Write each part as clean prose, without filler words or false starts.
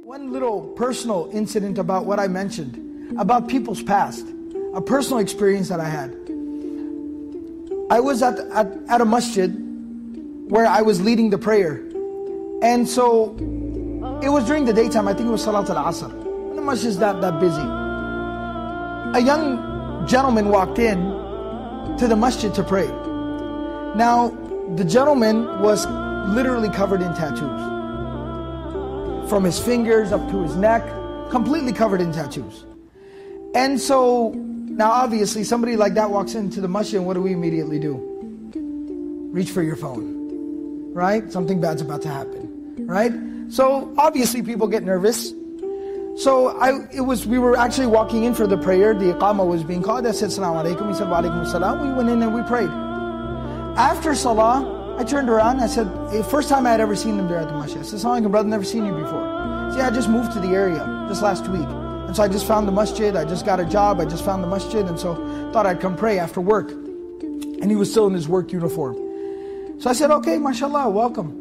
One little personal incident about what I mentioned, about people's past, a personal experience that I had. I was at a masjid where I was leading the prayer. And so, it was during the daytime, I think it was Salat al-Asr. And the masjid is that busy. A young gentleman walked in to the masjid to pray. Now, the gentleman was literally covered in tattoos. From his fingers up to his neck, completely covered in tattoos. And so, now obviously somebody like that walks into the masjid, and what do we immediately do? Reach for your phone, right? Something bad's about to happen, right? So obviously people get nervous. So we were actually walking in for the prayer, the iqamah was being called. I said, Assalamu alaikum, he said, Wa alaikum assalam. We went in and we prayed. After salah, I turned around, I said, first time I had ever seen him there at the masjid. I said, Assalamu alaikum, brother, never seen you before. He said, yeah, I just moved to the area just last week. And so I just found the masjid, I just got a job, I just found the masjid, and so thought I'd come pray after work. And he was still in his work uniform. So I said, okay, mashallah, welcome.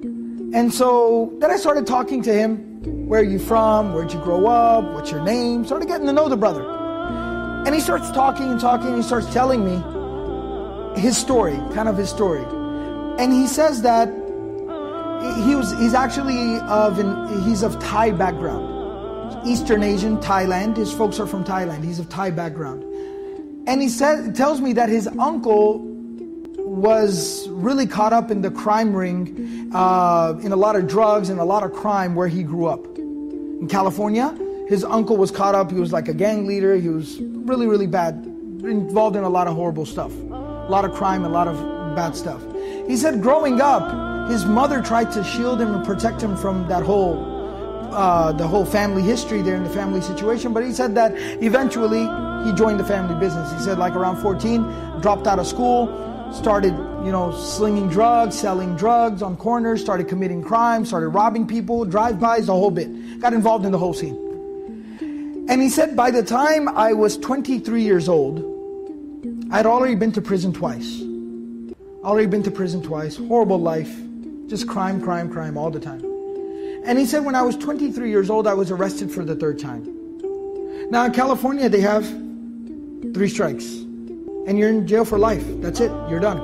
And so then I started talking to him. Where are you from? Where'd you grow up? What's your name? Started getting to know the brother. And he starts talking and talking, and he starts telling me his story, kind of his story. And he says that he's of Thai background. Eastern Asian, Thailand. His folks are from Thailand. He's of Thai background. And he tells me that his uncle was really caught up in the crime ring, in a lot of drugs and a lot of crime where he grew up. In California, his uncle was caught up, he was like a gang leader, he was really, really bad, involved in a lot of horrible stuff. A lot of crime, a lot of bad stuff. He said growing up, his mother tried to shield him and protect him from that the whole family history there in the family situation, but he said that eventually he joined the family business. He said like around 14, dropped out of school, started, slinging drugs, selling drugs on corners, started committing crime, started robbing people, drive-bys, the whole bit. Got involved in the whole scene. And he said, by the time I was 23 years old, I'd already been to prison twice. Horrible life, just crime all the time. And he said when I was 23 years old, I was arrested for the third time. Now in California, they have 3 strikes. And you're in jail for life. That's it. You're done.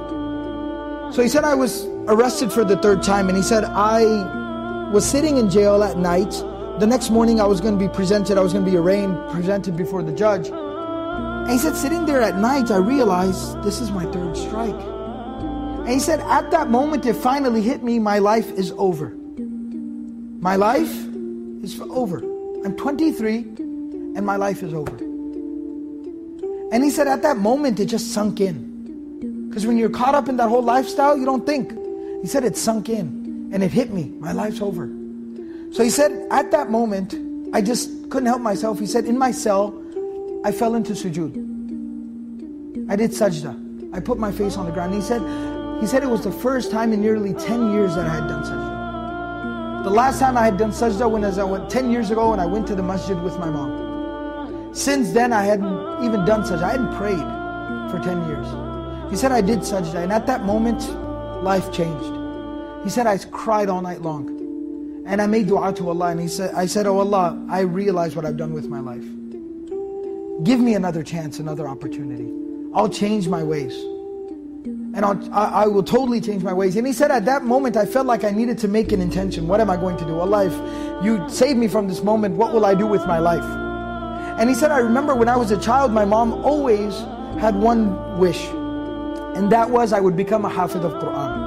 So he said I was arrested for the third time, and he said I was sitting in jail at night. The next morning I was going to be presented, I was going to be arraigned, presented before the judge. And he said sitting there at night, I realized this is my 3rd strike. And he said at that moment it finally hit me, my life is over. My life is over. I'm 23 and my life is over. And he said at that moment it just sunk in. Because when you're caught up in that whole lifestyle, you don't think. He said it sunk in and it hit me. My life's over. So he said at that moment, I just couldn't help myself. He said in my cell, I fell into sujood. I did sajda. I put my face on the ground. He said it was the first time in nearly 10 years that I had done sajda. The last time I had done sajda was 10 years ago when I went to the masjid with my mom. Since then I hadn't even done sajda. I hadn't prayed for 10 years. He said I did sajda, and at that moment life changed. He said I cried all night long. And I made dua to Allah, and I said, oh Allah, I realize what I've done with my life. Give me another chance, another opportunity. I'll change my ways. And I will totally change my ways. And he said at that moment I felt like I needed to make an intention. What am I going to do? Allah, if you save me from this moment, what will I do with my life? And he said, I remember when I was a child, my mom always had one wish. And that was I would become a hafiz of Quran.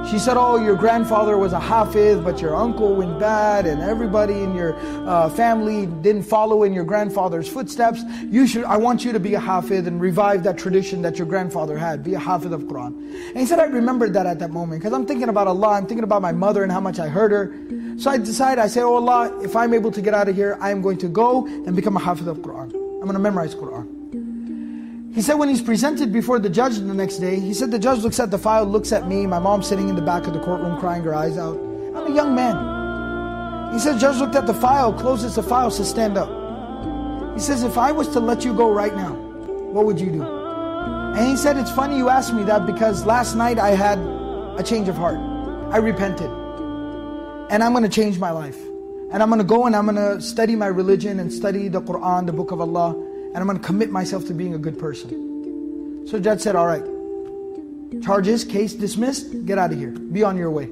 She said, oh, your grandfather was a hafiz, but your uncle went bad, and everybody in your family didn't follow in your grandfather's footsteps. I want you to be a hafiz and revive that tradition that your grandfather had. Be a hafiz of Quran. And he said, I remembered that at that moment, because I'm thinking about Allah, I'm thinking about my mother and how much I hurt her. So I said, oh Allah, if I'm able to get out of here, I am going to go and become a hafiz of Quran. I'm going to memorize Quran. He said when he's presented before the judge the next day, he said the judge looks at the file, looks at me, my mom sitting in the back of the courtroom crying her eyes out. I'm a young man. He said, judge looked at the file, closes the file, says stand up. He says, if I was to let you go right now, what would you do? And he said, it's funny you asked me that because last night I had a change of heart. I repented. And I'm going to change my life. And I'm going to go and I'm going to study my religion and study the Quran, the book of Allah. And I'm going to commit myself to being a good person. So the judge said, all right. Charges, case dismissed, get out of here. Be on your way.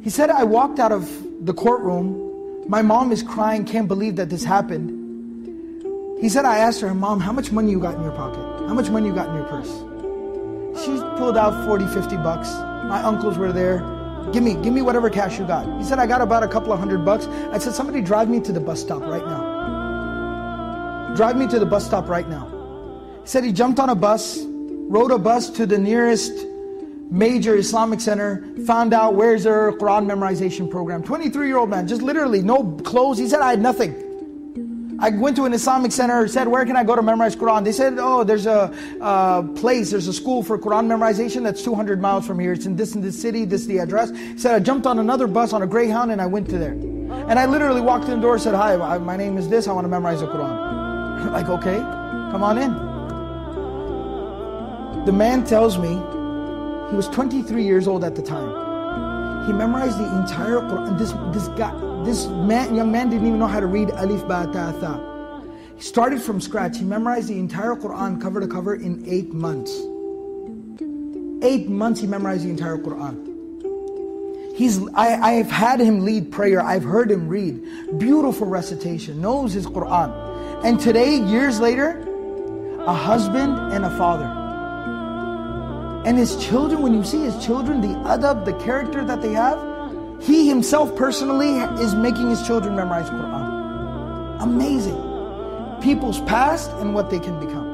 He said, I walked out of the courtroom. My mom is crying, can't believe that this happened. He said, I asked her, Mom, how much money you got in your pocket? How much money you got in your purse? She pulled out 40, 50 bucks. My uncles were there. Give me whatever cash you got. He said, I got about a couple of $100. I said, somebody drive me to the bus stop right now. Drive me to the bus stop right now. He said he jumped on a bus, rode a bus to the nearest major Islamic center, found out where's their Quran memorization program. 23-year-old man, just literally no clothes. He said, I had nothing. I went to an Islamic center, said, where can I go to memorize Quran? They said, oh, there's a place, there's a school for Quran memorization that's 200 miles from here. It's in this city, this is the address. He said, I jumped on another bus on a Greyhound and I went to there. And I literally walked in the door and said, hi, my name is this, I want to memorize the Quran. Like, okay, come on in. The man tells me, he was 23 years old at the time. He memorized the entire Quran. This young man didn't even know how to read Alif, Ba, Ta, Tha. He started from scratch. He memorized the entire Quran cover to cover in 8 months. 8 months he memorized the entire Quran. I've had him lead prayer. I've heard him read. Beautiful recitation. Knows his Quran. And today, years later, a husband and a father. And his children, when you see his children, the adab, the character that they have, he himself personally is making his children memorize Quran. Amazing. People's past and what they can become.